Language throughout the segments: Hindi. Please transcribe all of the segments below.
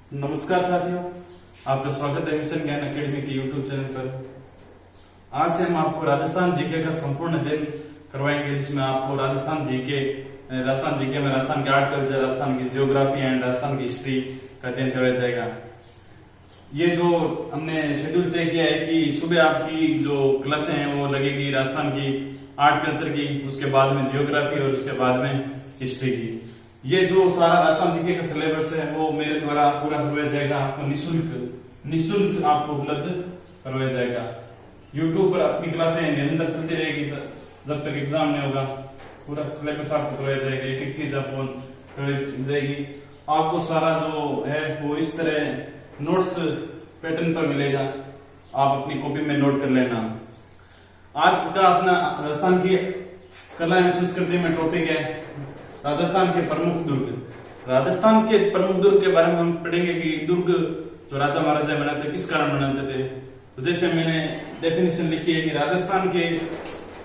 नमस्कार साथियों, आपका स्वागत है मिशन ज्ञान एकेडमी के यूट्यूब चैनल पर। आज से हम आपको राजस्थान जीके का संपूर्ण अध्ययन करवाएंगे, जिसमें आपको राजस्थान जीके में राजस्थान के आर्ट कल्चर, राजस्थान की जियोग्राफी एंड राजस्थान की हिस्ट्री का अध्ययन करवाया जाएगा। ये जो हमने शेड्यूल तय किया है कि सुबह आपकी जो क्लासें हैं वो लगेगी राजस्थान की आर्ट कल्चर की, उसके बाद में जियोग्राफी और उसके बाद में हिस्ट्री की। ये जो सारा राजस्थान जीके का सिलेबस है वो मेरे द्वारा पूरा करवाया जाएगा, आपको निःशुल्क आपको उपलब्ध करवाया जाएगा। यूट्यूब पर अपनी क्लासें निरंतर चलती रहेगी जब तक एग्जाम नहीं होगा। पूरा सिलेबस आपको करवाया जाएगा, एक एक चीज आपको करवाई जाएगी। आपको सारा जो है वो इस तरह नोट्स पैटर्न पर मिलेगा, आप अपनी कॉपी में नोट कर लेना। आज का अपना राजस्थान की कला एवं संस्कृति में टॉपिक है राजस्थान के प्रमुख दुर्ग। राजस्थान के प्रमुख दुर्ग के बारे में हम पढ़ेंगे कि दुर्ग जो राजा महाराजा बनाते किस कारण बनाते थे। तो जैसे मैंने डेफिनेशन लिखी है कि राजस्थान के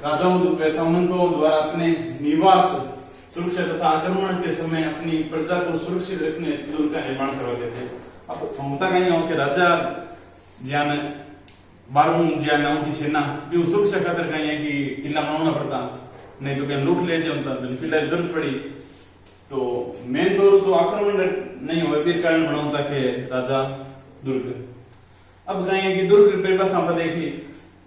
राजाओं व सामंतों द्वारा अपने निवास सुरक्षा तथा आक्रमण के समय अपनी प्रजा को सुरक्षित रखने दुर्ग का निर्माण करवाते थे। अब होता कहीं हो कि राजा ज्ञान 12 ज्ञान नाम थी सेना भी सुरक्षा खातर कहीं है कि किला बनाना पड़ता, नहीं तो क्या लूट ले जाता, तो फिलहाल जरूरत पड़ी। तो मेन तो आक्रमण नहीं हुए, फिर कारण बनाता के राजा दुर्ग। अब कहेंगे कि दुर्ग परिभाषा पर देखिए,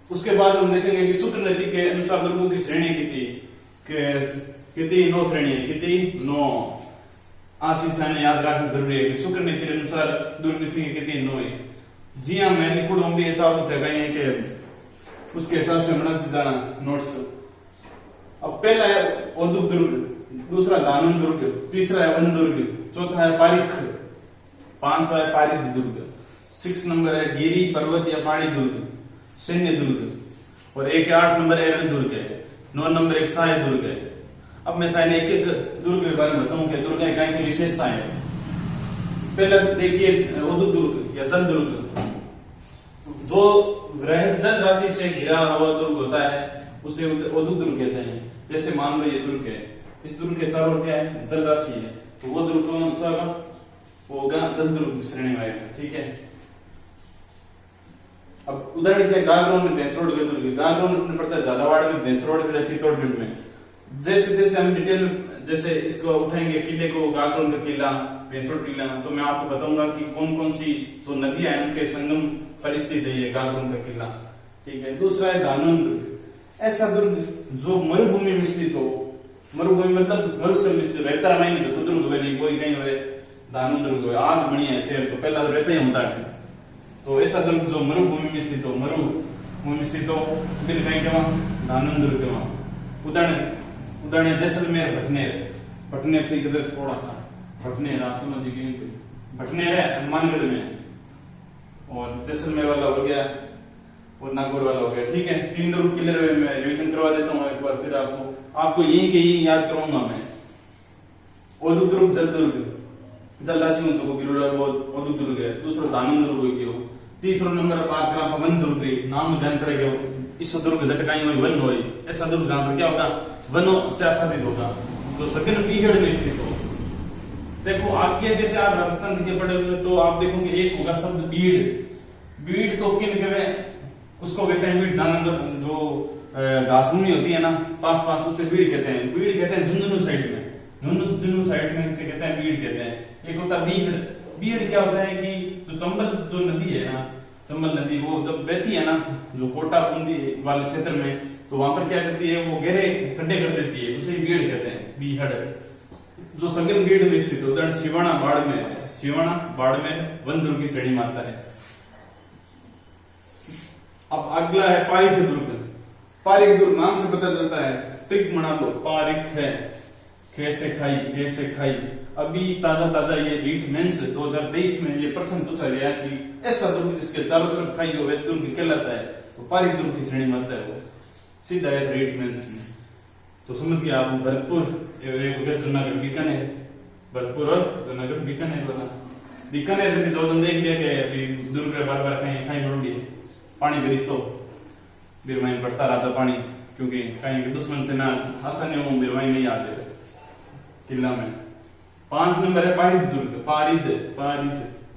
उसके बाद हम देखेंगे कि शुक्र नदी के अनुसार दुर्गों की श्रेणी कितनी 9 श्रेणी है, कितनी 9। आज चीज याद रखना जरूरी है कि शुक्र नीति के अनुसार दुर्ग की कितनी 9 है। जी हाँ, मैं लिखूड भी ऐसा होता है कि उसके हिसाब से बना जाना नोट्स। अब पहला है औदुक दुर्ग, दूसरा दानन दुर्ग, तीसरा है वन दुर्ग, चौथा है पारिख, 5वां है पारिख दुर्ग, 6 नंबर है गिरी पर्वत या पहाड़ी दुर्ग, सैन्य दुर्ग, और 8 नंबर है रण दुर्ग है, 9 नंबर एक सहाय दुर्ग है। अब मैं था एक एक दुर्ग के बारे में बताऊं कि दुर्ग क्या की विशेषताएं है। पहले देखिए औदुक दुर्ग या जल दुर्ग, जो वृहद जल राशि से घिरा हुआ दुर्ग होता है उसे औदुक दुर्ग कहते हैं। जैसे मान लो ये दुर्ग है, इस दुर्ग के चारों क्या है, जल राशि है, तो वो दुर्ग कौन सा होगा, वो होगा जल दुर्ग श्रेणी में आएगा। ठीक है। अब उदाहरण क्या, गागरोन में भैंसरोड दुर्ग, गागरोन में पड़ता है झालावाड़ में, भैंसरोड में चित्तौड़गढ़ में। जैसे जैसे हम डिटेल जैसे इसको उठाएंगे किले को, गागरोन का किला, भैंसरोड किला, तो मैं आपको बताऊंगा कि कौन कौन सी जो नदियां हैं उनके संगम पर स्थित है ये गागरोन का किला। ठीक है। दूसरा है दानन दुर्ग, ऐसा दुर्ग जो मरुभूमि में स्थित हो, मरुभूमि मतलब मरुस्थल में स्थित, रहता रहा जो दुर्ग हुए नहीं कोई कहीं हुए दानन दुर्ग हुए। आज बढ़िया है शहर, तो पहला तो रहता ही होता है। तो ऐसा दुर्ग जो मरुभूमि में स्थित हो, मरुभूमि में स्थित हो, फिर कहीं के वहां दानन दुर्ग के वहां। उदाहरण जैसलमेर, भटनेर से इधर थोड़ा सा भटनेर, आप समझ गए, भटनेर है हनुमानगढ़ में, और जैसलमेर वाला हो गया और नागौर वाला हो गया। ठीक है। 3 दुर्ग क्लियर हुए, मैं रिवीजन करवा देता हूँ एक बार, फिर आपको यही के यही याद कराऊंगा मैं। औदुक दुर्ग जल दुर्ग, जल राशि ऊंचो को गिरोड़ा वो औदुक दुर्ग है। दूसरा दानन दुर्ग हो गया। तीसरा नंबर बात करा वन दुर्ग, नाम ध्यान पड़ेगा, इस दुर्ग झटकाई हुई वन हो, ऐसा दुर्ग जहां पर क्या होगा, वनों से आच्छादित होगा, जो सघन पीहड़ में स्थित हो। देखो आगे जैसे आप राजस्थान जी के पढ़े हुए तो आप देखोगे एक होगा शब्द बीड़। बीड़ तो किन के उसको कहते हैं बीड़, जानवर जो घास भूमि होती है ना पास उसे बीड़ कहते हैं। बीड़ कहते हैं झुंझुनू साइड में, झुंझुनू साइड में इसे कहते हैं बीड़ कहते हैं। एक होता है बीड़। बीड़ क्या होता है कि जो चंबल जो नदी है ना, चंबल नदी वो जब बहती है ना जो कोटा बूंदी वाले क्षेत्र में, तो वहां पर क्या करती है, वो गहरे खड्डे कर देती है, उसे बीड़ कहते हैं, बीहड़, जो सघन बीड़ में स्थित। उदाहरण शिवाणा बाड़मेर वन दुर्ग की श्रेणी में आता है। अब अगला है पारिख दुर्ग। पारिख दुर्ग नाम से पता चलता है, ट्रिक बना लो, पारिख है, कैसे खाई। अभी ताजा ये रीट मेंस 2023 में ये प्रश्न पूछा गया कि ऐसा दुर्ग जिसके चारों तरफ खाई हो वह दुर्ग कहलाता है, तो पारिख दुर्ग की श्रेणी में आता है वो, सीधा है रीट मेंस में। तो समझ गया आप। भरतपुर जूनागढ़ बीकानेर, भरतपुर और जूनागढ़ बीकानेर वाला। बीकानेर में जो देख लिया कि दुर्ग बार कहीं बढ़ोगी, पानी बरिश तो बिरवाई बढ़ता राजा पानी, क्योंकि कहीं दुश्मन से ना आसानी हो बिरवाई नहीं आते किला में। 5 नंबर है पारिद दुर्ग, पारिद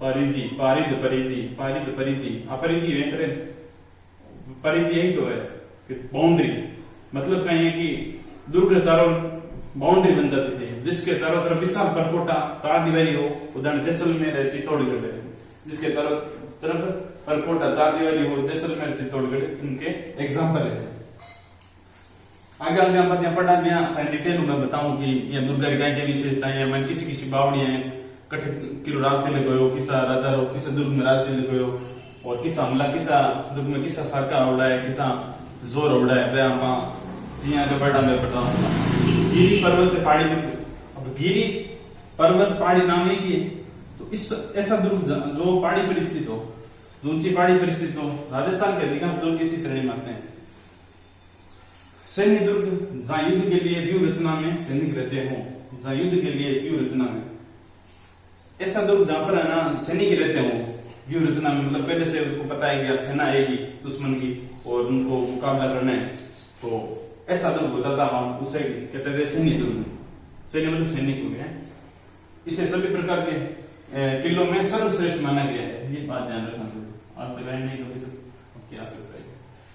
परिधि, पारिध परिधि, पारिध परिधि, अपरिधि है करे, परिधि यही तो है कि बाउंड्री, मतलब कहीं है कि दुर्ग के चारों बाउंड्री बन जाती थी, जिसके चारों तरफ विशाल परकोटा चार दीवारी हो, उदाहरण जैसलमेर है, चित्तौड़गढ़ है, जिसके चारों तरफ परकोटा चार दीवारी हो, जैसलमेर, चित्तौड़गढ़ इनके एग्जाम्पल है। आगे आगे हम यहाँ पढ़ा दिया डिटेल में बताऊं कि ये दुर्गा गाय की विशेषताएं है, मैं किसी किसी बावड़िया है कठे किलो रास्ते में गयो, किसा राजा रो, किसा दुर्ग में रास्ते में गयो, और किसा हमला, किसा दुर्ग में किसा साका उड़ा है, किसा जोर उड़ा है, वे हम जी आगे बढ़ा मैं बताऊं। गिरी पर्वत पहाड़ी, अब गिरी पर्वत पहाड़ी नाम है कि तो इस ऐसा दुर्ग जो पहाड़ी पर स्थित हो, जो ऊंची पहाड़ी पर स्थित हो, राजस्थान के अधिकांश दुर्ग इसी श्रेणी में आते हैं। सैन्य दुर्ग, जहां युद्ध के लिए व्यूह रचना में सैनिक रहते हो, जहां युद्ध के लिए व्यूह रचना में, ऐसा दुर्ग जहां पर है ना सैनिक रहते हो व्यूह रचना में, मतलब पहले से उनको पता है कि सेना आएगी दुश्मन की और उनको मुकाबला करना है, तो ऐसा दुर्ग होता था, हम उसे कहते थे सैन्य दुर्ग। सैन्य मतलब सैनिक हो गया। इसे सभी प्रकार के किलों में सर्वश्रेष्ठ माना गया है, ये बात ध्यान रखना। आज तक नहीं तो क्या सकता है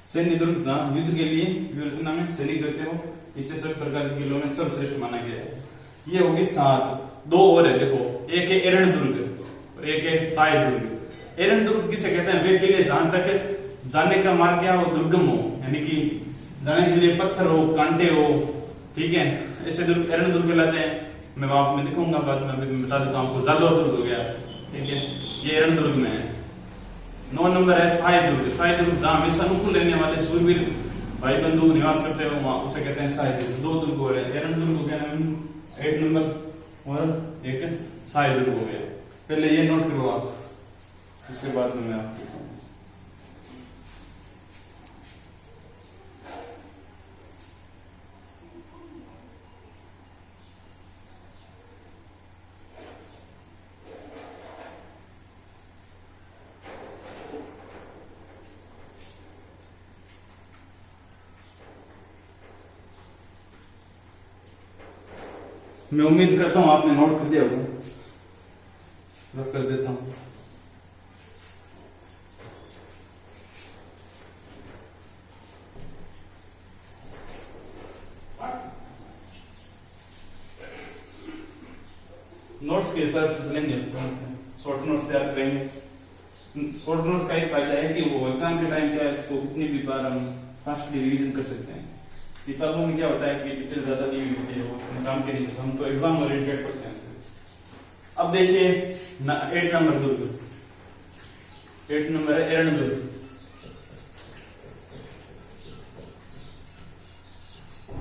सैन्य दुर्ग जहां युद्ध के लिए व्यूह रचना में सैनिक रहते हो, इसे सभी प्रकार के किलों में सर्वश्रेष्ठ माना गया है। ये होगी 7। 2 और है, देखो, एक है एरण दुर्ग और एक है साय दुर्ग। एरण दुर्ग किसे कहते हैं? वे किले जहां तक जाने का मार्ग क्या हो, दुर्गम हो, यानी कि जाने के लिए पत्थर हो, कांटे हो, ठीक है, ऐसे दुर्ग एरण दुर्ग कहलाते हैं। मैं आपको में दिखाऊंगा बाद में, बता देता हूं आपको। जालोर दुर्ग हो गया, ठीक है, ये एरण दुर्ग में है। 9 नंबर है साय दुर्ग। साय दुर्ग जहां हमेशा अनुकूल रहने वाले सूरवीर भाई बंधु निवास करते हो, वहां उसे कहते हैं साय दुर्ग। 2 दुर्ग हो रहे हैं, एरण दुर्ग हो गया 8 नंबर और एक साय दुर्ग हो गया। पहले ये नोट करो आप, इसके बाद में मैं आपको बताऊं। मैं उम्मीद करता हूं आपने नोट कर दिया होगा, रख कर देता हूं। नोट्स के हिसाब से चलेंगे, शॉर्ट नोट्स तैयार करेंगे। शॉर्ट नोट्स का एक फायदा है कि वो एग्जाम के टाइम क्या है, उसको कितनी भी बार हम फास्टली रिवीजन कर सकते हैं। किताबों में क्या होता है कि डिटेल ज्यादा दी हुई होती है, वो काम के नहीं, हम तो एग्जाम ओरिएंटेड पढ़ते हैं। अब देखिए 8 नंबर दुर्ग, 8 नंबर है एरण दुर्ग।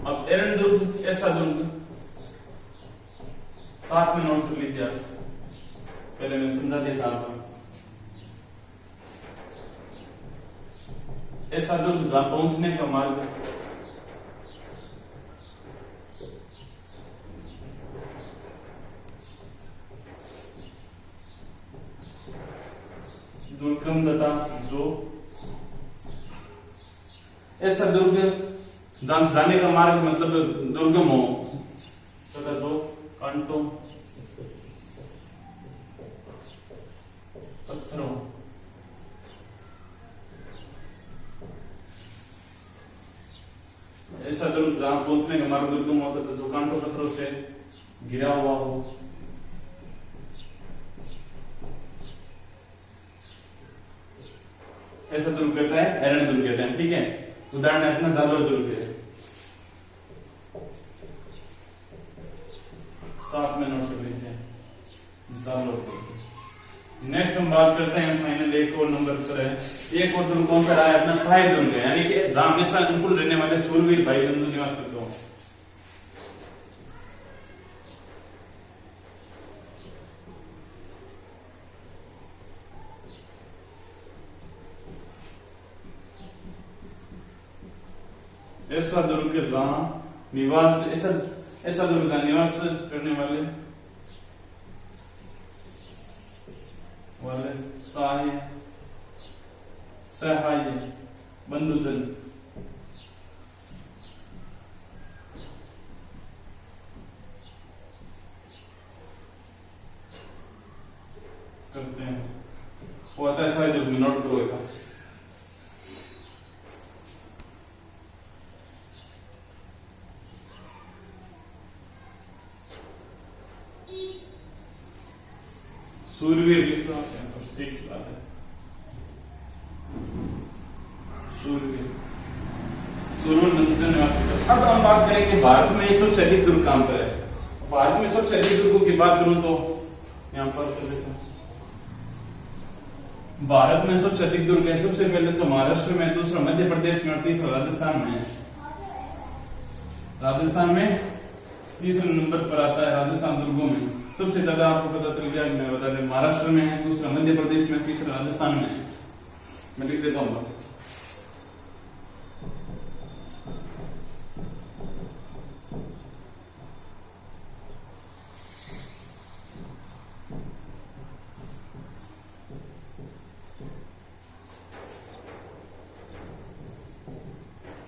अब एरण दुर्ग ऐसा दुर्ग, साथ में नोट कर लीजिए आप, पहले मैंने समझा दिया था आपको। ऐसा दुर्ग जहां पहुंचने का मार्ग दुर्गम तथा जो, ऐसा दुर्ग जहां जाने का मार्ग मतलब दुर्गम हो तथा जो कांटों पत्थरों ऐसा दुर्ग जहां पहुंचने का मार्ग दुर्गम हो तथा जो कांटों पत्थरों से घिरा हुआ हो, ऐसा दुर्ग कहता है एरण दुर्ग कहते हैं, ठीक है। उदाहरण है अपना जालोर दुर्ग है, साथ में नोट कर लीजिए जालोर दुर्ग। नेक्स्ट हम बात करते हैं फाइनल एक और नंबर पर है, एक और दुर्ग कौन सा रहा है अपना साय दुर्ग है, यानी कि जहां हमेशा अनुकूल रहने वाले सूरवीर भाई बंधु निवास करते हो। ऐसा दुर्ग जहां निवास, ऐसा दुर्ग जहां निवास करने वाले सहाय बंधुजन करते हैं। वो आता है सारे दुर्ग में, नोट करो एक। सूरवीर लिख दो आप, ठीक बात है। सूरवीर, सूरवीर नंदन निवास। अब हम बात करेंगे भारत में सबसे अधिक दुर्ग कहां पर है। भारत में सबसे अधिक दुर्गों की बात करूं तो यहां पर कर देता हूं। भारत में सबसे अधिक दुर्ग है, सबसे पहले तो महाराष्ट्र में, दूसरा मध्य प्रदेश में और तीसरा राजस्थान में है। राजस्थान में तीसरे नंबर पर आता है। राजस्थान दुर्गों में सबसे ज्यादा आपको पता चल गया, मैं बता दें, महाराष्ट्र में है, दूसरा मध्य प्रदेश में, तीसरा राजस्थान में है। मैं लिख देता हूं।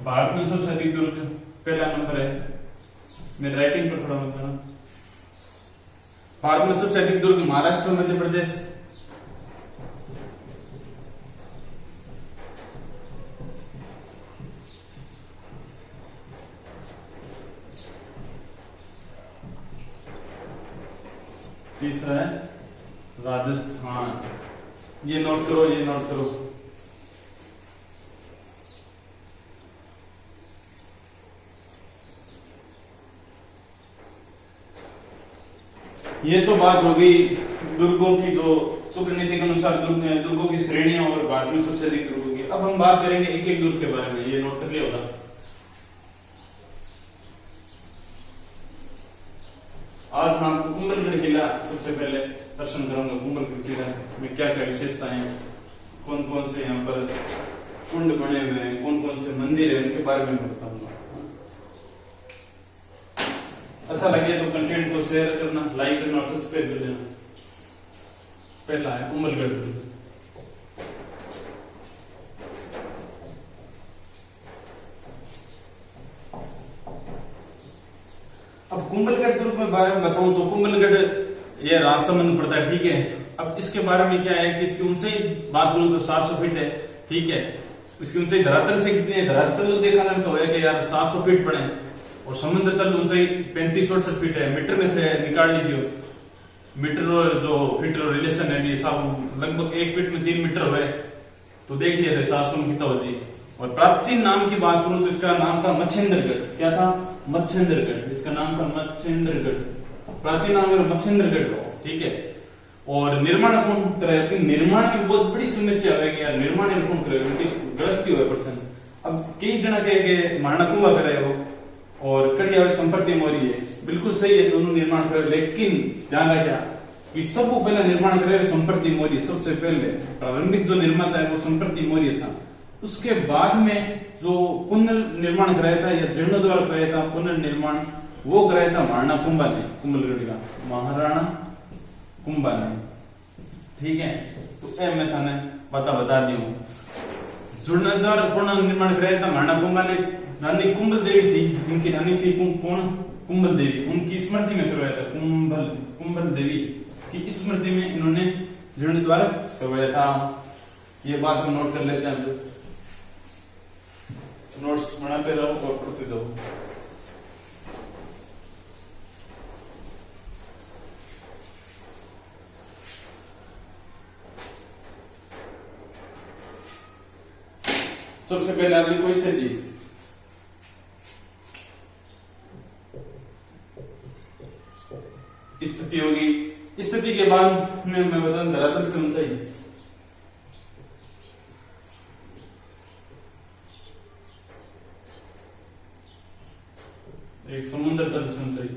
भारत में सबसे अधिक दुर्ग पहला नंबर है। मेरे राइटिंग पर थोड़ा मतलब, भारत में सबसे अधिक दुर्ग महाराष्ट्र, मध्य प्रदेश, तीसरा है राजस्थान। ये नोट करो, ये नोट करो। ये तो बात होगी दुर्गों की, जो शुक्र नीति के अनुसार दुर्गों की श्रेणियां और भारत में सबसे अधिक दुर्गों की। अब हम बात करेंगे एक एक दुर्ग के बारे में, ये नोट कर लिया होगा। आज मैं आपको कुंभलगढ़ किला सबसे पहले दर्शन करूंगा। कुंभलगढ़ किला में क्या क्या विशेषताएं हैं, कौन कौन से यहाँ पर कुंड बने हुए हैं, कौन कौन से मंदिर है, उनके बारे में बताऊंगा। अच्छा लगे तो कंटेंट को शेयर करना, लाइक करना और सब्सक्राइब कर देना। पहला है कुंभलगढ़। अब कुंभलगढ़ दुर्ग के बारे में बताऊं तो कुंभलगढ़ ये राजसमंद पड़ता है, ठीक है। अब इसके बारे में क्या है कि इसकी ऊंचाई बात करूं तो 700 फीट है, ठीक है। इसकी ऊंचाई धरातल से कितनी है, धरातल देखा ना तो है कि यार 700 फीट पड़े, और समुद्र तल ऊंचाई 35-68 फीट है। मीटर में निकाल लीजिए, मीटर और जो फीट और रिलेशन है, ये सब लगभग 1 फीट में 3 मीटर हुए, तो देख लिया था 700 में कितना हो जी। और प्राचीन नाम की बात करूं तो इसका नाम था मच्छेंद्रगढ़। क्या था? मच्छेंद्रगढ़। इसका नाम था मच्छेंद्रगढ़, प्राचीन नाम है मच्छेंद्रगढ़, ठीक है। और निर्माण कौन करे? निर्माण की बहुत बड़ी समस्या है कि यार निर्माण कौन करे, गलत क्यों है प्रश्न। अब कई जना के महाराणा कुंभा करे हो और कड़िया संपत्ति मोरी है, बिल्कुल सही है, दोनों निर्माण करे, लेकिन ध्यान रखिए कि सबको पहले निर्माण करे संपत्ति मौर्य। सबसे पहले प्रारंभिक जो निर्माता है वो संपत्ति मौर्य था। उसके बाद में जो पुनर्निर्माण कराया था या जीर्णोद्धार कराया था, पुनर्निर्माण वो कराया था महाराणा कुंभा ने, कुंभलगढ़ का महाराणा कुंभा ने, ठीक है। तो ए मैं थाने बता दी हूं। जीर्णोद्धार पुनर्निर्माण कराया था महाराणा कुंभा ने। रानी कुंभल देवी थी, इनकी रानी थी कौन? कुंभल देवी। उनकी स्मृति में करवाया था, कुंभल देवी की स्मृति में इन्होंने जीर्णोद्धार करवाया था। ये बात हम नोट कर लेते हैं, नोट्स बनाते रहो और पढ़ते रहो। सबसे पहले आपकी कोई स्थिति, स्थिति होगी। स्थिति के बाद में मैं बताऊं धरातल से ऊंचाई, एक समुद्र तल से ऊंचाई,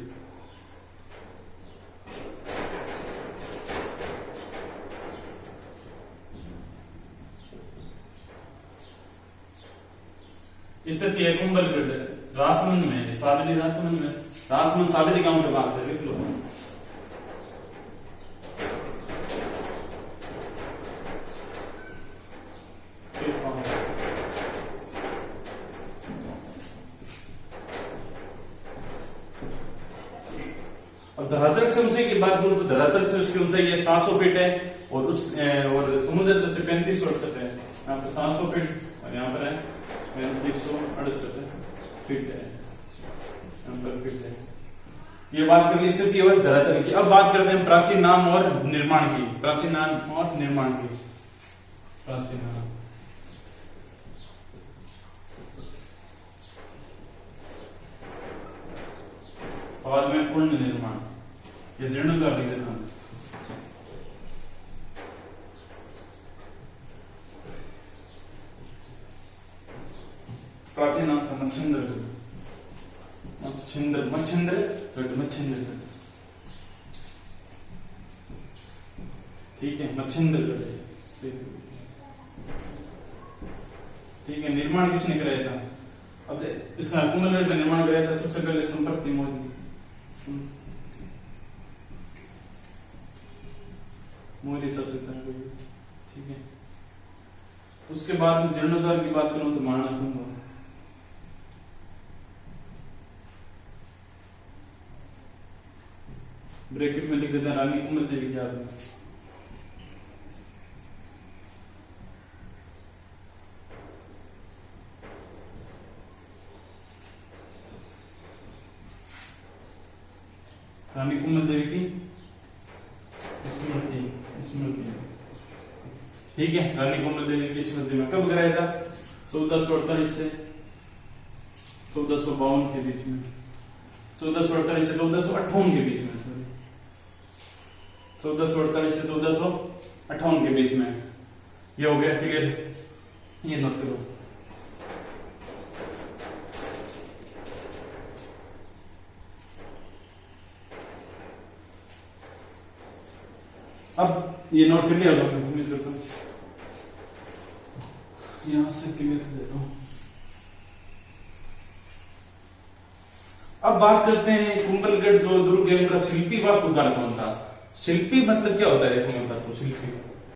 स्थिति है कुंभलगढ़ राजसमंद में, सादड़ी राजसमंद में, राजसमंद सादड़ी गांव के पास है, लिख लो। अब धरातल से ऊंचाई की बात करूं तो धरातल से उसकी ऊंचाई है 700 फीट है, और समुद्र तल से 3568 है। यहाँ पर 700 फीट और यहाँ पर है 3568 फीट है, यहाँ पर फीट है। ये बात करनी स्थिति और धरातल की। अब बात करते हैं प्राचीन नाम और निर्माण की। प्राचीन नाम और निर्माण की। प्राचीन नाम, बाद में पूर्ण निर्माण, ये जीर्णोद्धार लिख देता हूं। प्राचीन नाम था मच्छिंद्रगढ़, मच्छिंद्रगढ़, ठीक है, मच्छिंद्रगढ़, ठीक है। निर्माण किसने कराया था? अब इसका कुंभलगढ़ का निर्माण कराया था सबसे पहले संपत्ति मोदी, मोदी सबसे पहले, ठीक है। उसके बाद में जीर्णोद्धार की बात करूं तो महाराणा कुंभ, ब्रैकेट में लिख देते हैं रानी कुंभल देवी की आदमी। रानी कुंभल देवी की स्मृति, ठीक है। रानी कुंभल देवी की स्मृति में कब कराया था? 1448 से 1452 के बीच में, 1448 से 1458 के बीच में, 1448 से 1458 के बीच में। ये हो गया क्लियर, ये नोट करो। अब ये नोट कर लिया होगा, उम्मीद करता हूं। यहां से क्लियर कर देता हूं। अब बात करते हैं कुंभलगढ़ जो दुर्ग है उनका शिल्पी वास्तुकार कौन था? शिल्पी मतलब क्या होता है? देखो मैं बताता हूं। शिल्पी